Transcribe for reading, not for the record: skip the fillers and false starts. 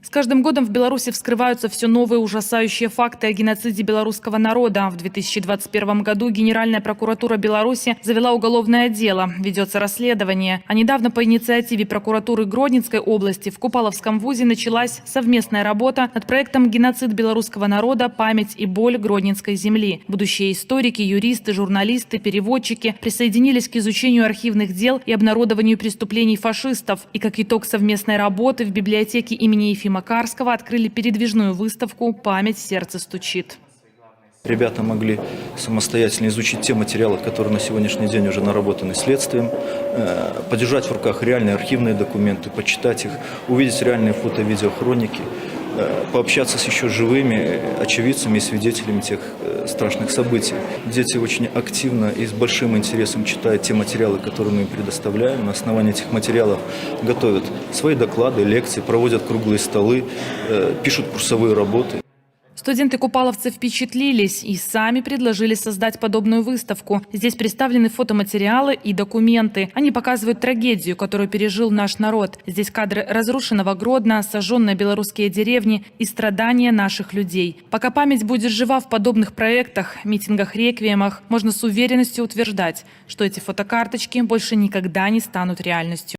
С каждым годом в Беларуси вскрываются все новые ужасающие факты о геноциде белорусского народа. В 2021 году Генеральная прокуратура Беларуси завела уголовное дело. Ведется расследование. А недавно по инициативе прокуратуры Гродненской области в Купаловском вузе началась совместная работа над проектом «Геноцид белорусского народа. Память и боль Гродненской земли». Будущие историки, юристы, журналисты, переводчики присоединились к изучению архивных дел и обнародованию преступлений фашистов. И как итог совместной работы в библиотеке имени Ефима Карского открыли передвижную выставку «Память в сердце стучит». Ребята могли самостоятельно изучить те материалы, которые на сегодняшний день уже наработаны следствием, подержать в руках реальные архивные документы, почитать их, увидеть реальные фото-видеохроники, пообщаться с еще живыми очевидцами и свидетелями тех страшных событий. Дети очень активно и с большим интересом читают те материалы, которые мы им предоставляем. На основании этих материалов готовят свои доклады, лекции, проводят круглые столы, пишут курсовые работы. Студенты-купаловцы впечатлились и сами предложили создать подобную выставку. Здесь представлены фотоматериалы и документы. Они показывают трагедию, которую пережил наш народ. Здесь кадры разрушенного Гродно, сожженные белорусские деревни и страдания наших людей. Пока память будет жива в подобных проектах, митингах, реквиемах, можно с уверенностью утверждать, что эти фотокарточки больше никогда не станут реальностью.